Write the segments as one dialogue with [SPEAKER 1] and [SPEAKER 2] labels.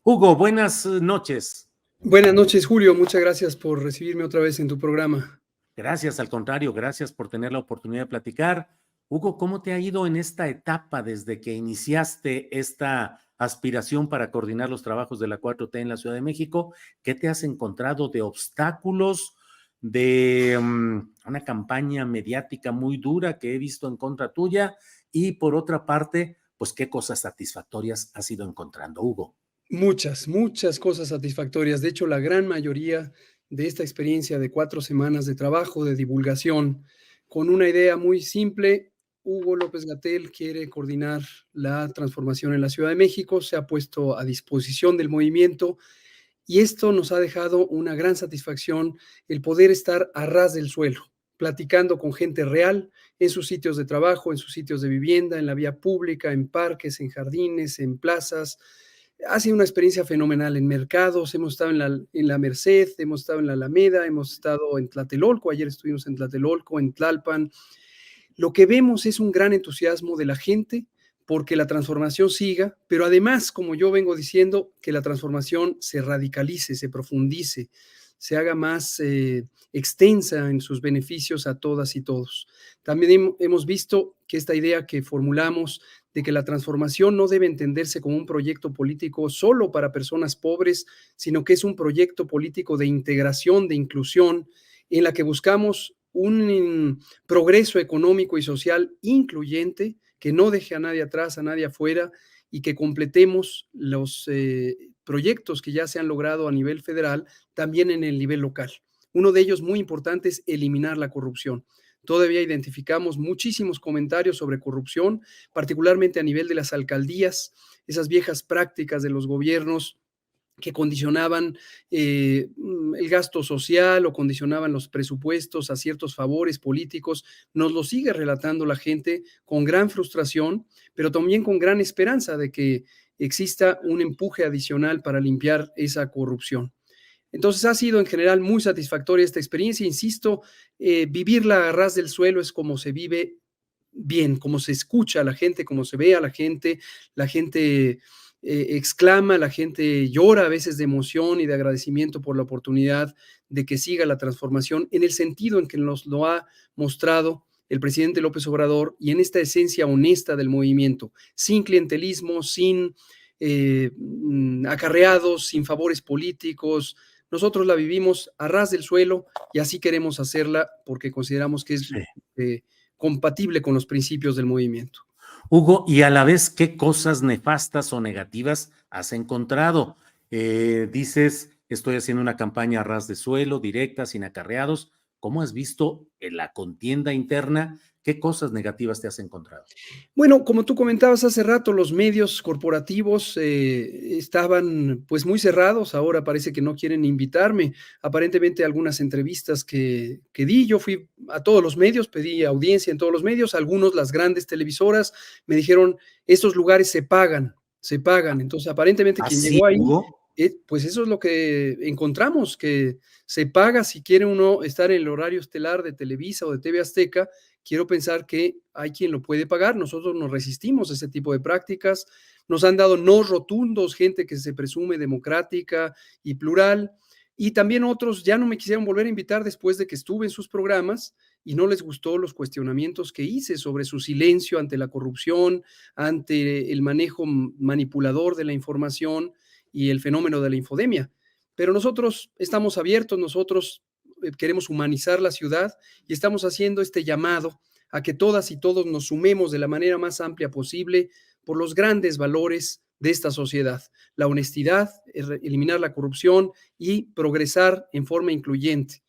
[SPEAKER 1] Hugo, buenas noches.
[SPEAKER 2] Buenas noches, Julio. Muchas gracias por recibirme otra vez en tu programa.
[SPEAKER 1] Gracias, al contrario, gracias por tener la oportunidad de platicar. Hugo, ¿cómo te ha ido en esta etapa desde que iniciaste esta aspiración para coordinar los trabajos de la 4T en la Ciudad de México? ¿Qué te has encontrado de obstáculos, de una campaña mediática muy dura que he visto en contra tuya? Y por otra parte, pues, ¿qué cosas satisfactorias has ido encontrando, Hugo?
[SPEAKER 2] Muchas cosas satisfactorias. De hecho, la gran mayoría de esta experiencia de 4 semanas de trabajo, de divulgación, con una idea muy simple. Hugo López-Gatell quiere coordinar la transformación en la Ciudad de México, se ha puesto a disposición del movimiento y esto nos ha dejado una gran satisfacción, el poder estar a ras del suelo, platicando con gente real en sus sitios de trabajo, en sus sitios de vivienda, en la vía pública, en parques, en jardines, en plazas. Ha sido una experiencia fenomenal en mercados, hemos estado en la Merced, hemos estado en la Alameda, hemos estado en Tlatelolco, ayer estuvimos en Tlatelolco, en Tlalpan. Lo que vemos es un gran entusiasmo de la gente porque la transformación siga, pero además, como yo vengo diciendo, que la transformación se radicalice, se profundice, se haga más extensa en sus beneficios a todas y todos. También hemos visto que esta idea que formulamos de que la transformación no debe entenderse como un proyecto político solo para personas pobres, sino que es un proyecto político de integración, de inclusión, en la que buscamos un progreso económico y social incluyente, que no deje a nadie atrás, a nadie afuera, y que completemos los proyectos que ya se han logrado a nivel federal, también en el nivel local. Uno de ellos muy importante es eliminar la corrupción. Todavía identificamos muchísimos comentarios sobre corrupción, particularmente a nivel de las alcaldías, esas viejas prácticas de los gobiernos que condicionaban el gasto social o condicionaban los presupuestos a ciertos favores políticos. Nos lo sigue relatando la gente con gran frustración, pero también con gran esperanza de que exista un empuje adicional para limpiar esa corrupción. Entonces ha sido en general muy satisfactoria esta experiencia. Insisto, vivirla a ras del suelo es como se vive bien, como se escucha a la gente, como se ve a la gente exclama, la gente llora a veces de emoción y de agradecimiento por la oportunidad de que siga la transformación en el sentido en que nos lo ha mostrado el presidente López Obrador y en esta esencia honesta del movimiento, sin clientelismo, sin acarreados, sin favores políticos. Nosotros la vivimos a ras del suelo y así queremos hacerla porque consideramos que es
[SPEAKER 1] Sí.
[SPEAKER 2] compatible con los principios del movimiento.
[SPEAKER 1] Hugo, y a la vez, ¿qué cosas nefastas o negativas has encontrado? Dices, estoy haciendo una campaña a ras de suelo, directa, sin acarreados. ¿Cómo has visto en la contienda interna? ¿Qué cosas negativas te has encontrado?
[SPEAKER 2] Bueno, como tú comentabas hace rato, los medios corporativos estaban pues muy cerrados, ahora parece que no quieren invitarme. Aparentemente algunas entrevistas que di, yo fui a todos los medios, pedí audiencia en todos los medios, algunos, las grandes televisoras, me dijeron, estos lugares se pagan, se pagan. Entonces aparentemente
[SPEAKER 1] ¿Ah,
[SPEAKER 2] quien
[SPEAKER 1] sí,
[SPEAKER 2] llegó ahí,
[SPEAKER 1] Hugo?
[SPEAKER 2] pues eso es lo que encontramos, que se paga si quiere uno estar en el horario estelar de Televisa o de TV Azteca. Quiero pensar que hay quien lo puede pagar. Nosotros nos resistimos a ese tipo de prácticas. Nos han dado no rotundos, gente que se presume democrática y plural. Y también otros ya no me quisieron volver a invitar después de que estuve en sus programas y no les gustó los cuestionamientos que hice sobre su silencio ante la corrupción, ante el manejo manipulador de la información y el fenómeno de la infodemia. Pero nosotros estamos abiertos, nosotros queremos humanizar la ciudad y estamos haciendo este llamado a que todas y todos nos sumemos de la manera más amplia posible por los grandes valores de esta sociedad, la honestidad, eliminar la corrupción y progresar en forma incluyente.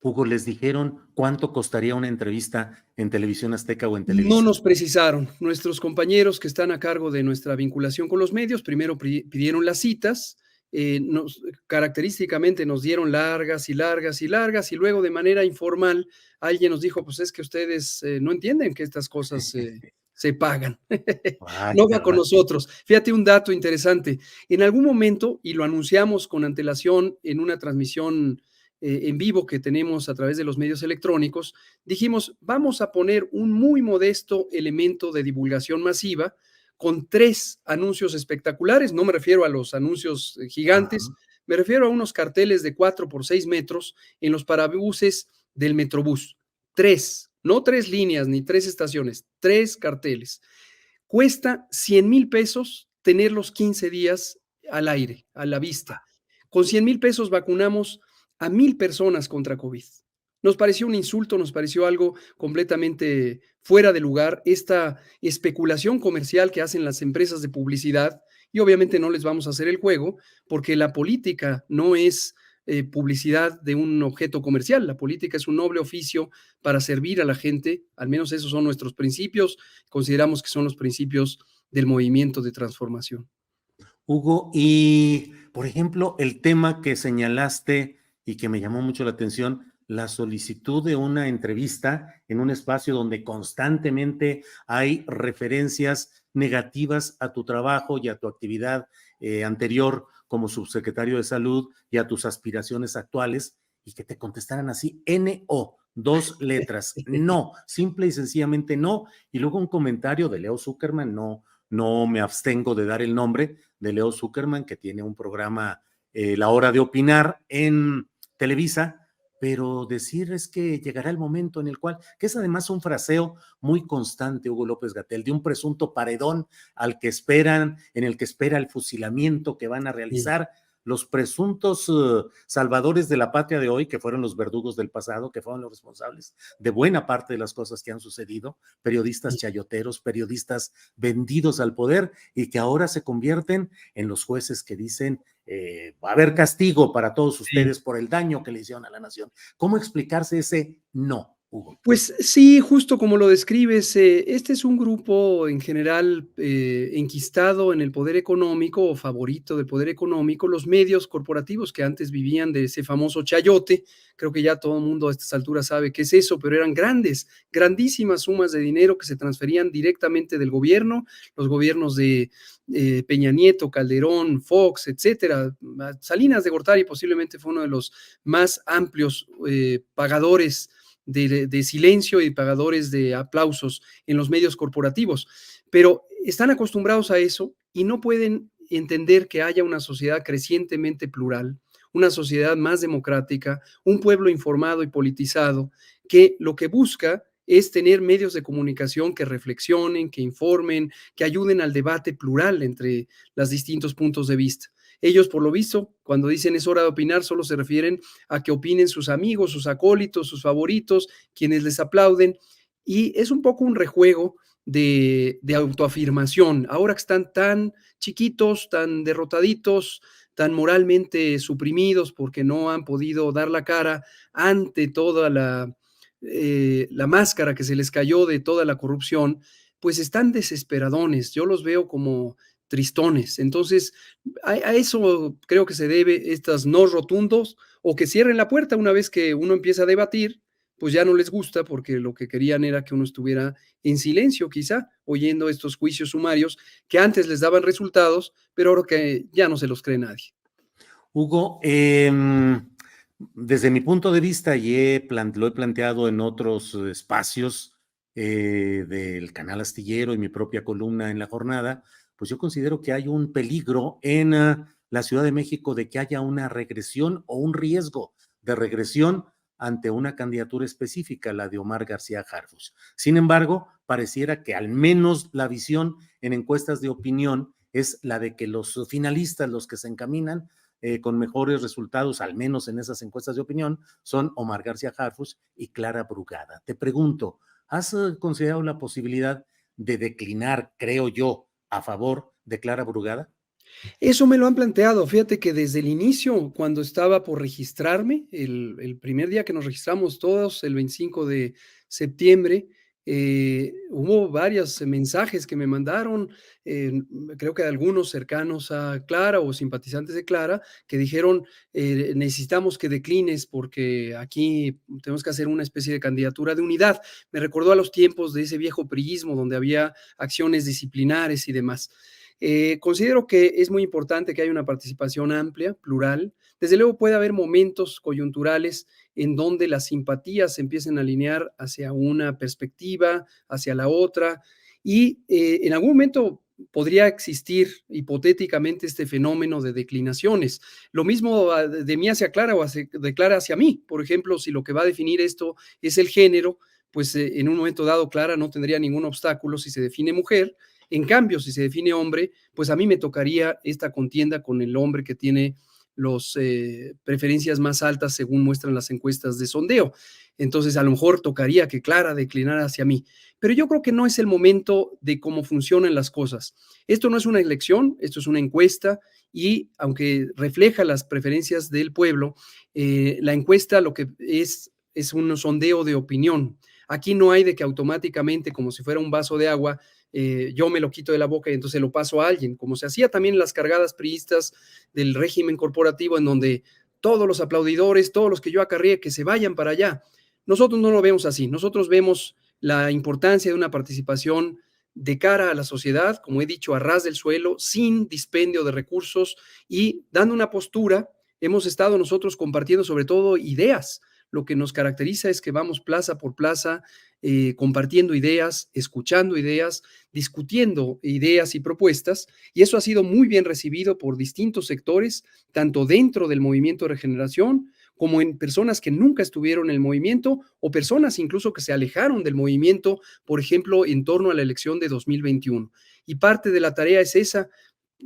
[SPEAKER 1] Hugo, ¿les dijeron cuánto costaría una entrevista en Televisión Azteca o en
[SPEAKER 2] No
[SPEAKER 1] Televisa?
[SPEAKER 2] nos precisaron. Nuestros compañeros que están a cargo de nuestra vinculación con los medios, primero pidieron las citas, característicamente nos dieron largas y largas y largas, y luego de manera informal alguien nos dijo, pues es que ustedes no entienden que estas cosas se pagan.
[SPEAKER 1] Ay,
[SPEAKER 2] No va con
[SPEAKER 1] caray.
[SPEAKER 2] nosotros. Fíjate un dato interesante. En algún momento, y lo anunciamos con antelación en una transmisión en vivo que tenemos a través de los medios electrónicos, dijimos, vamos a poner un muy modesto elemento de divulgación masiva con 3 anuncios espectaculares. No me refiero a los anuncios gigantes,
[SPEAKER 1] Ajá.
[SPEAKER 2] me refiero a unos carteles de 4 por 6 metros en los parabuses del Metrobús. 3, no 3 líneas ni 3 estaciones, 3 carteles. Cuesta 100,000 pesos tenerlos 15 días al aire, a la vista. Con 100,000 pesos vacunamos a 1,000 personas contra COVID. Nos pareció un insulto, nos pareció algo completamente fuera de lugar, esta especulación comercial que hacen las empresas de publicidad, y obviamente no les vamos a hacer el juego, porque la política no es publicidad de un objeto comercial, la política es un noble oficio para servir a la gente, al menos esos son nuestros principios, consideramos que son los principios del movimiento de transformación.
[SPEAKER 1] Hugo, y por ejemplo, el tema que señalaste y que me llamó mucho la atención, la solicitud de una entrevista en un espacio donde constantemente hay referencias negativas a tu trabajo y a tu actividad anterior como subsecretario de Salud y a tus aspiraciones actuales, y que te contestaran así, NO, dos letras, no, simple y sencillamente no, y luego un comentario de Leo Zuckerman, no me abstengo de dar el nombre, de Leo Zuckerman, que tiene un programa, La Hora de Opinar, en Televisa, pero decir es que llegará el momento en el cual, que es además un fraseo muy constante, Hugo López Gatell, de un presunto paredón al que esperan, en el que espera el fusilamiento que van a
[SPEAKER 2] Sí,
[SPEAKER 1] realizar los presuntos salvadores de la patria de hoy, que fueron los verdugos del pasado, que fueron los responsables de buena parte de las cosas que han sucedido, periodistas
[SPEAKER 2] sí,
[SPEAKER 1] chayoteros, periodistas vendidos al poder y que ahora se convierten en los jueces que dicen va a haber castigo para todos
[SPEAKER 2] sí.
[SPEAKER 1] ustedes por el daño que le hicieron a la nación. ¿Cómo explicarse ese no, Hugo?
[SPEAKER 2] Pues sí, justo como lo describes, este es un grupo en general enquistado en el poder económico o favorito del poder económico, los medios corporativos que antes vivían de ese famoso chayote. Creo que ya todo el mundo a estas alturas sabe qué es eso, pero eran grandes, grandísimas sumas de dinero que se transferían directamente del gobierno, los gobiernos de Peña Nieto, Calderón, Fox, etcétera. Salinas de Gortari posiblemente fue uno de los más amplios pagadores de silencio y pagadores de aplausos en los medios corporativos, pero están acostumbrados a eso y no pueden entender que haya una sociedad crecientemente plural, una sociedad más democrática, un pueblo informado y politizado, que lo que busca es tener medios de comunicación que reflexionen, que informen, que ayuden al debate plural entre los distintos puntos de vista. Ellos, por lo visto, cuando dicen es hora de opinar, solo se refieren a que opinen sus amigos, sus acólitos, sus favoritos, quienes les aplauden, y es un poco un rejuego de autoafirmación. Ahora que están tan chiquitos, tan derrotaditos, tan moralmente suprimidos porque no han podido dar la cara ante toda la máscara que se les cayó de toda la corrupción, pues están desesperadones. Yo los veo como tristones. Entonces, a eso creo que se debe estas no rotundos o que cierren la puerta una vez que uno empieza a debatir, pues ya no les gusta porque lo que querían era que uno estuviera en silencio, quizá, oyendo estos juicios sumarios que antes les daban resultados, pero ahora que ya no se los cree nadie.
[SPEAKER 1] Hugo, desde mi punto de vista, lo he planteado en otros espacios del canal Astillero y mi propia columna en La Jornada, pues yo considero que hay un peligro en la Ciudad de México de que haya una regresión o un riesgo de regresión ante una candidatura específica, la de Omar García Harfuch. Sin embargo, pareciera que al menos la visión en encuestas de opinión es la de que los finalistas, los que se encaminan, con mejores resultados, al menos en esas encuestas de opinión, son Omar García Harfuch y Clara Brugada. Te pregunto, ¿has considerado la posibilidad de declinar, creo yo, a favor de Clara Brugada?
[SPEAKER 2] Eso me lo han planteado. Fíjate que desde el inicio, cuando estaba por registrarme, el primer día que nos registramos todos, el 25 de septiembre, hubo varios mensajes que me mandaron, creo que algunos cercanos a Clara o simpatizantes de Clara, que dijeron, necesitamos que declines porque aquí tenemos que hacer una especie de candidatura de unidad. Me recordó a los tiempos de ese viejo priismo donde había acciones disciplinares y demás. Considero que es muy importante que haya una participación amplia, plural. Desde luego puede haber momentos coyunturales en donde las simpatías se empiecen a alinear hacia una perspectiva, hacia la otra, y en algún momento podría existir hipotéticamente este fenómeno de declinaciones. Lo mismo de mí hacia Clara o de Clara hacia mí. Por ejemplo, si lo que va a definir esto es el género, pues en un momento dado Clara no tendría ningún obstáculo si se define mujer. En cambio, si se define hombre, pues a mí me tocaría esta contienda con el hombre que tiene las preferencias más altas según muestran las encuestas de sondeo. Entonces, a lo mejor tocaría que Clara declinara hacia mí. Pero yo creo que no es el momento de cómo funcionan las cosas. Esto no es una elección, esto es una encuesta y aunque refleja las preferencias del pueblo, la encuesta lo que es un sondeo de opinión. Aquí no hay de que automáticamente, como si fuera un vaso de agua, yo me lo quito de la boca y entonces lo paso a alguien, como se hacía también en las cargadas priistas del régimen corporativo, en donde todos los aplaudidores, todos los que yo acarreé, que se vayan para allá. Nosotros no lo vemos así, nosotros vemos la importancia de una participación de cara a la sociedad, como he dicho, a ras del suelo, sin dispendio de recursos y dando una postura. Hemos estado nosotros compartiendo sobre todo ideas. Lo que nos caracteriza es que vamos plaza por plaza, compartiendo ideas, escuchando ideas, discutiendo ideas y propuestas, y eso ha sido muy bien recibido por distintos sectores, tanto dentro del movimiento de regeneración como en personas que nunca estuvieron en el movimiento o personas incluso que se alejaron del movimiento, por ejemplo, en torno a la elección de 2021. Y parte de la tarea es esa,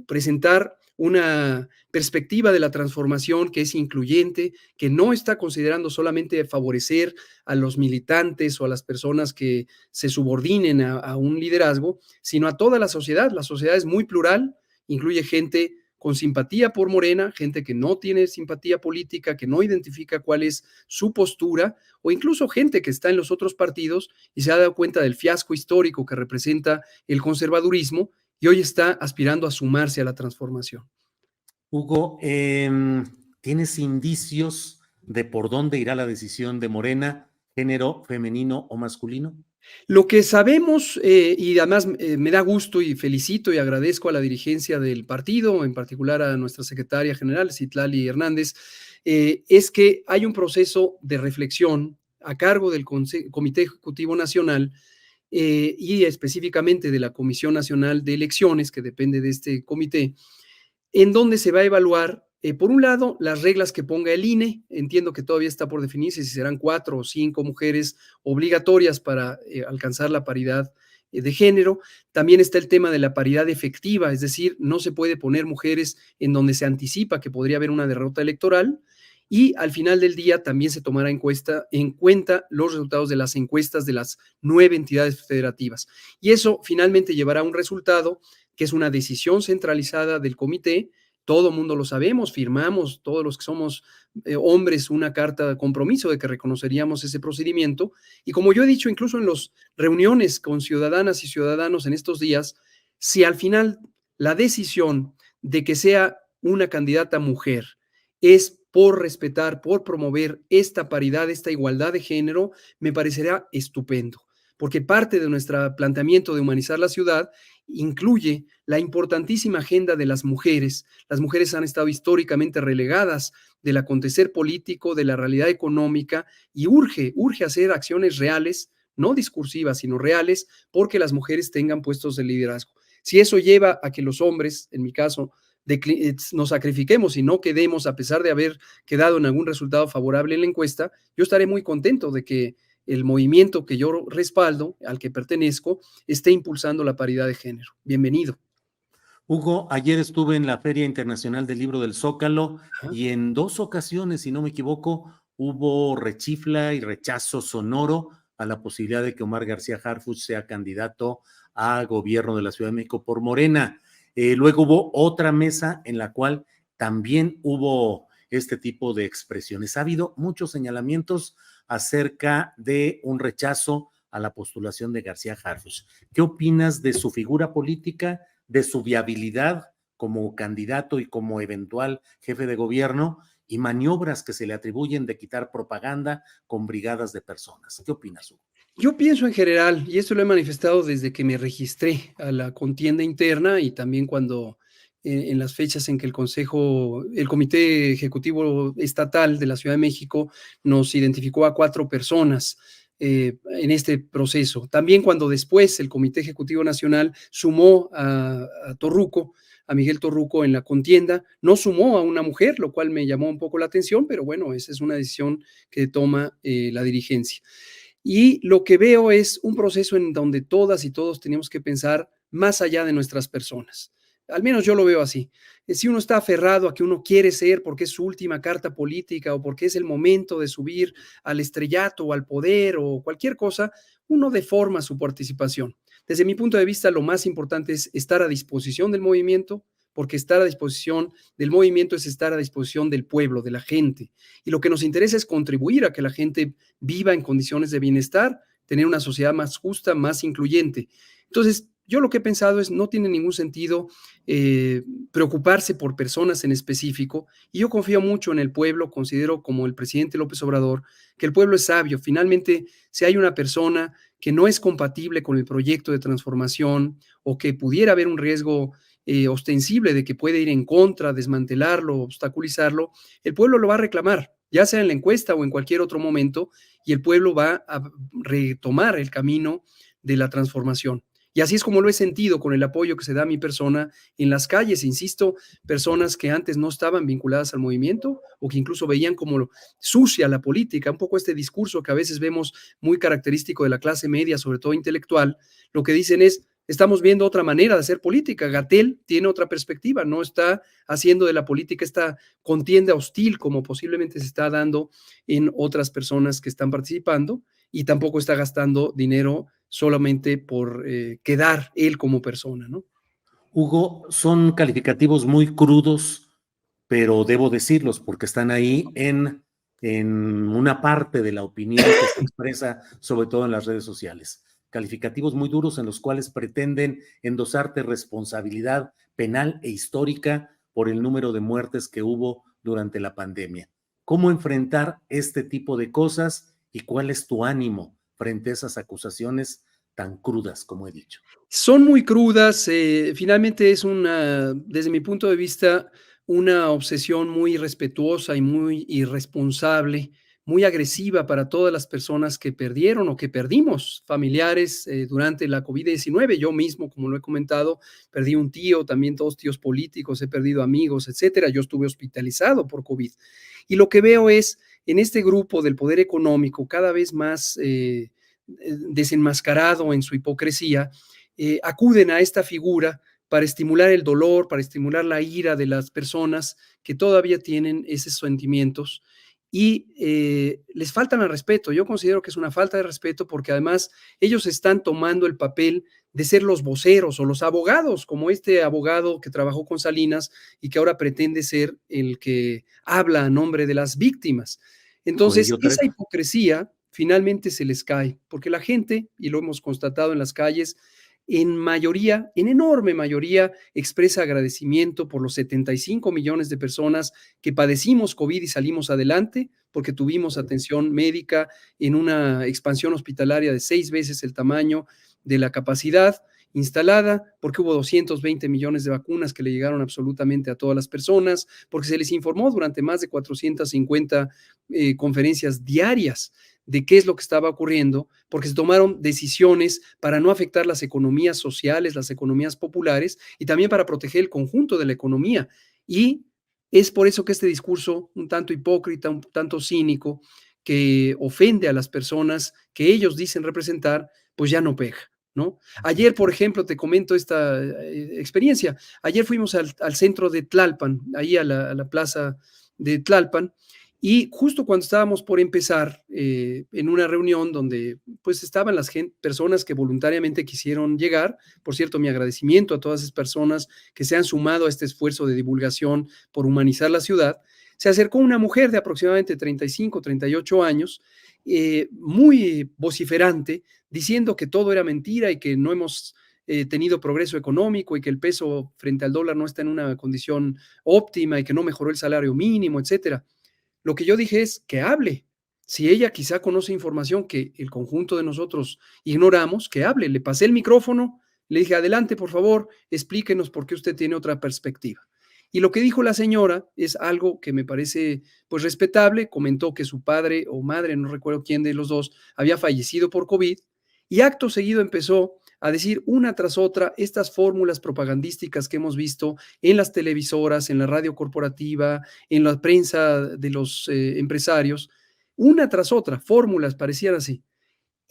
[SPEAKER 2] presentar una perspectiva de la transformación que es incluyente, que no está considerando solamente favorecer a los militantes o a las personas que se subordinen a un liderazgo, sino a toda la sociedad. La sociedad es muy plural, incluye gente con simpatía por Morena, gente que no tiene simpatía política, que no identifica cuál es su postura, o incluso gente que está en los otros partidos y se ha dado cuenta del fiasco histórico que representa el conservadurismo y hoy está aspirando a sumarse a la transformación.
[SPEAKER 1] Hugo, ¿tienes indicios de por dónde irá la decisión de Morena, género femenino o masculino?
[SPEAKER 2] Lo que sabemos, y además me da gusto y felicito y agradezco a la dirigencia del partido, en particular a nuestra secretaria general, Citlali Hernández, es que hay un proceso de reflexión a cargo del Comité Ejecutivo Nacional y específicamente de la Comisión Nacional de Elecciones, que depende de este comité, en donde se va a evaluar, por un lado, las reglas que ponga el INE. Entiendo que todavía está por definirse si serán 4 o 5 mujeres obligatorias para alcanzar la paridad de género. También está el tema de la paridad efectiva, es decir, no se puede poner mujeres en donde se anticipa que podría haber una derrota electoral. Y al final del día también se tomará en cuenta los resultados de las encuestas de las 9 entidades federativas. Y eso finalmente llevará a un resultado que es una decisión centralizada del comité. Todo mundo lo sabemos, firmamos todos los que somos hombres una carta de compromiso de que reconoceríamos ese procedimiento. Y como yo he dicho, incluso en las reuniones con ciudadanas y ciudadanos en estos días, si al final la decisión de que sea una candidata mujer es por respetar, por promover esta paridad, esta igualdad de género, me parecerá estupendo, porque parte de nuestro planteamiento de humanizar la ciudad incluye la importantísima agenda de las mujeres. Las mujeres han estado históricamente relegadas del acontecer político, de la realidad económica, y urge hacer acciones reales, no discursivas, sino reales, porque las mujeres tengan puestos de liderazgo. Si eso lleva a que los hombres, en mi caso, nos sacrifiquemos y no quedemos, a pesar de haber quedado en algún resultado favorable en la encuesta, yo estaré muy contento de que el movimiento que yo respaldo, al que pertenezco, esté impulsando la paridad de género. Bienvenido.
[SPEAKER 1] Hugo, ayer estuve en la Feria Internacional del Libro del Zócalo
[SPEAKER 2] Ajá.
[SPEAKER 1] y en 2 ocasiones, si no me equivoco, hubo rechifla y rechazo sonoro a la posibilidad de que Omar García Harfuch sea candidato a gobierno de la Ciudad de México por Morena. Luego hubo otra mesa en la cual también hubo este tipo de expresiones. Ha habido muchos señalamientos acerca de un rechazo a la postulación de García Harfuch. ¿Qué opinas de su figura política, de su viabilidad como candidato y como eventual jefe de gobierno y maniobras que se le atribuyen de quitar propaganda con brigadas de personas? ¿Qué opinas, Hugo?
[SPEAKER 2] Yo pienso en general, y esto lo he manifestado desde que me registré a la contienda interna y también cuando en las fechas en que el Comité Ejecutivo Estatal de la Ciudad de México nos identificó a 4 personas en este proceso. También cuando después el Comité Ejecutivo Nacional sumó a Torruco, a Miguel Torruco en la contienda, no sumó a una mujer, lo cual me llamó un poco la atención, pero bueno, esa es una decisión que toma la dirigencia. Y lo que veo es un proceso en donde todas y todos tenemos que pensar más allá de nuestras personas. Al menos yo lo veo así. Si uno está aferrado a que uno quiere ser porque es su última carta política o porque es el momento de subir al estrellato o al poder o cualquier cosa, uno deforma su participación. Desde mi punto de vista, lo más importante es estar a disposición del movimiento, porque estar a disposición del movimiento es estar a disposición del pueblo, de la gente. Y lo que nos interesa es contribuir a que la gente viva en condiciones de bienestar, tener una sociedad más justa, más incluyente. Entonces, yo lo que he pensado es, no tiene ningún sentido preocuparse por personas en específico, y yo confío mucho en el pueblo, considero como el presidente López Obrador, que el pueblo es sabio. Finalmente, si hay una persona que no es compatible con el proyecto de transformación o que pudiera haber un riesgo ostensible de que puede ir en contra, desmantelarlo, obstaculizarlo, el pueblo lo va a reclamar, ya sea en la encuesta o en cualquier otro momento, y el pueblo va a retomar el camino de la transformación. Y así es como lo he sentido con el apoyo que se da a mi persona en las calles, insisto, personas que antes no estaban vinculadas al movimiento o que incluso veían como sucia la política, un poco este discurso que a veces vemos muy característico de la clase media, sobre todo intelectual, lo que dicen es, estamos viendo otra manera de hacer política. Gatell tiene otra perspectiva, no está haciendo de la política esta contienda hostil como posiblemente se está dando en otras personas que están participando, y tampoco está gastando dinero solamente por quedar él como persona, ¿no?
[SPEAKER 1] Hugo, son calificativos muy crudos, pero debo decirlos porque están ahí en una parte de la opinión que se expresa, sobre todo en las redes sociales. Calificativos muy duros en los cuales pretenden endosarte responsabilidad penal e histórica por el número de muertes que hubo durante la pandemia. ¿Cómo enfrentar este tipo de cosas y cuál es tu ánimo frente a esas acusaciones tan crudas, como he dicho?
[SPEAKER 2] Son muy crudas, finalmente es desde mi punto de vista, una obsesión muy irrespetuosa y muy irresponsable, muy agresiva para todas las personas que perdieron o que perdimos familiares durante la COVID-19. Yo mismo, como lo he comentado, perdí un tío, también dos tíos políticos, he perdido amigos, etcétera. Yo estuve hospitalizado por COVID. Y lo que veo es en este grupo del poder económico cada vez más desenmascarado en su hipocresía, acuden a esta figura para estimular el dolor, para estimular la ira de las personas que todavía tienen esos sentimientos, y les faltan al respeto. Yo considero que es una falta de respeto porque además ellos están tomando el papel de ser los voceros o los abogados, como este abogado que trabajó con Salinas y que ahora pretende ser el que habla a nombre de las víctimas. Entonces,
[SPEAKER 1] Cuello
[SPEAKER 2] esa
[SPEAKER 1] Trejo.
[SPEAKER 2] hipocresía finalmente se les cae, porque la gente, y lo hemos constatado en las calles, en mayoría, en enorme mayoría, expresa agradecimiento por los 75 millones de personas que padecimos COVID y salimos adelante, porque tuvimos atención médica en una expansión hospitalaria de 6 veces el tamaño de la capacidad instalada, porque hubo 220 millones de vacunas que le llegaron absolutamente a todas las personas, porque se les informó durante más de 450 conferencias diarias de qué es lo que estaba ocurriendo, porque se tomaron decisiones para no afectar las economías sociales, las economías populares, y también para proteger el conjunto de la economía. Y es por eso que este discurso un tanto hipócrita, un tanto cínico, que ofende a las personas que ellos dicen representar, pues ya no pega, ¿no? Ayer, por ejemplo, te comento esta experiencia. Ayer fuimos al centro de Tlalpan, ahí a la plaza de Tlalpan, y justo cuando estábamos por empezar en una reunión donde pues estaban las personas que voluntariamente quisieron llegar, por cierto, mi agradecimiento a todas esas personas que se han sumado a este esfuerzo de divulgación por humanizar la ciudad, se acercó una mujer de aproximadamente 35, 38 años, muy vociferante, diciendo que todo era mentira y que no hemos tenido progreso económico y que el peso frente al dólar no está en una condición óptima y que no mejoró el salario mínimo, etcétera. Lo que yo dije es que hable. Si ella quizá conoce información que el conjunto de nosotros ignoramos, que hable. Le pasé el micrófono, le dije, adelante, por favor, explíquenos por qué usted tiene otra perspectiva. Y lo que dijo la señora es algo que me parece pues respetable. Comentó que su padre o madre, no recuerdo quién de los dos, había fallecido por COVID y acto seguido empezó a decir una tras otra estas fórmulas propagandísticas que hemos visto en las televisoras, en la radio corporativa, en la prensa de los empresarios, una tras otra, fórmulas parecían así.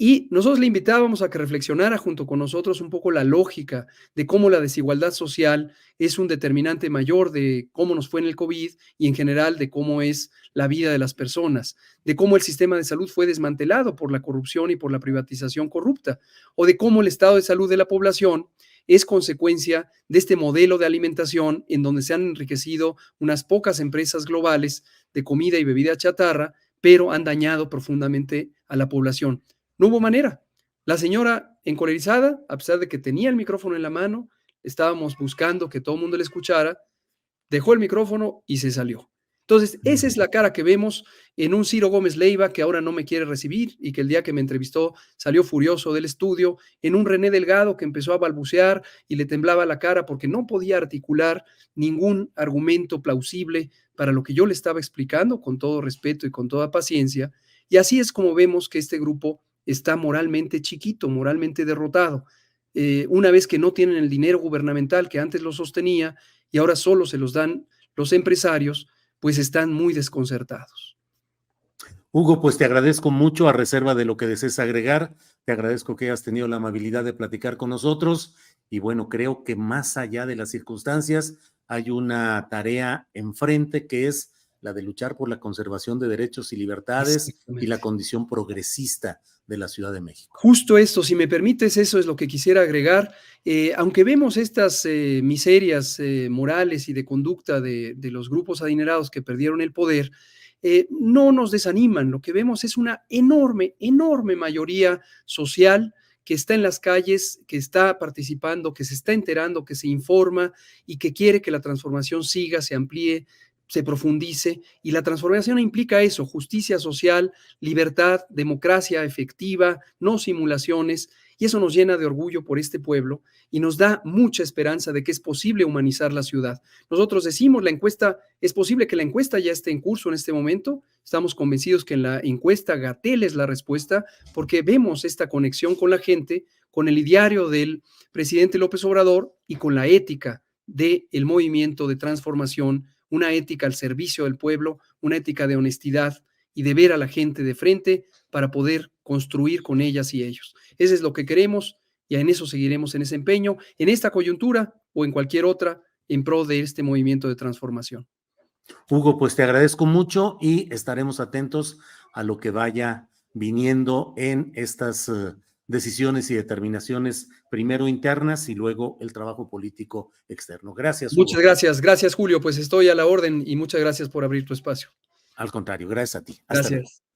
[SPEAKER 2] Y nosotros le invitábamos a que reflexionara junto con nosotros un poco la lógica de cómo la desigualdad social es un determinante mayor de cómo nos fue en el COVID y en general de cómo es la vida de las personas, de cómo el sistema de salud fue desmantelado por la corrupción y por la privatización corrupta, o de cómo el estado de salud de la población es consecuencia de este modelo de alimentación en donde se han enriquecido unas pocas empresas globales de comida y bebida chatarra, pero han dañado profundamente a la población. No hubo manera. La señora encolerizada, a pesar de que tenía el micrófono en la mano, estábamos buscando que todo el mundo le escuchara, dejó el micrófono y se salió. Entonces, esa es la cara que vemos en un Ciro Gómez Leiva que ahora no me quiere recibir y que el día que me entrevistó salió furioso del estudio, en un René Delgado que empezó a balbucear y le temblaba la cara porque no podía articular ningún argumento plausible para lo que yo le estaba explicando con todo respeto y con toda paciencia. Y así es como vemos que este grupo está moralmente chiquito, moralmente derrotado. Una vez que no tienen el dinero gubernamental que antes lo sostenía y ahora solo se los dan los empresarios, pues están muy desconcertados.
[SPEAKER 1] Hugo, pues te agradezco mucho a reserva de lo que desees agregar. Te agradezco que hayas tenido la amabilidad de platicar con nosotros. Y bueno, creo que más allá de las circunstancias, hay una tarea enfrente que es la de luchar por la conservación de derechos y libertades y la condición progresista de la Ciudad de México.
[SPEAKER 2] Justo esto, si me permites, eso es lo que quisiera agregar. Aunque vemos estas miserias morales y de conducta de los grupos adinerados que perdieron el poder, no nos desaniman. Lo que vemos es una enorme, enorme mayoría social que está en las calles, que está participando, que se está enterando, que se informa y que quiere que la transformación siga, se amplíe, se profundice. Y la transformación implica eso: justicia social, libertad, democracia efectiva, no simulaciones. Y eso nos llena de orgullo por este pueblo y nos da mucha esperanza de que es posible humanizar la ciudad. Nosotros decimos, la encuesta, es posible que la encuesta ya esté en curso en este momento. Estamos convencidos que en la encuesta Gatell es la respuesta, porque vemos esta conexión con la gente, con el ideario del presidente López Obrador y con la ética del movimiento de transformación, una ética al servicio del pueblo, una ética de honestidad y de ver a la gente de frente para poder construir con ellas y ellos. Eso es lo que queremos y en eso seguiremos en ese empeño, en esta coyuntura o en cualquier otra, en pro de este movimiento de transformación.
[SPEAKER 1] Hugo, pues te agradezco mucho y estaremos atentos a lo que vaya viniendo en estas decisiones y determinaciones, primero internas y luego el trabajo político externo. Gracias, Hugo.
[SPEAKER 2] Muchas gracias. Gracias, Julio. Pues estoy a la orden y muchas gracias por abrir tu espacio.
[SPEAKER 1] Al contrario, gracias a ti.
[SPEAKER 2] Hasta luego. Gracias.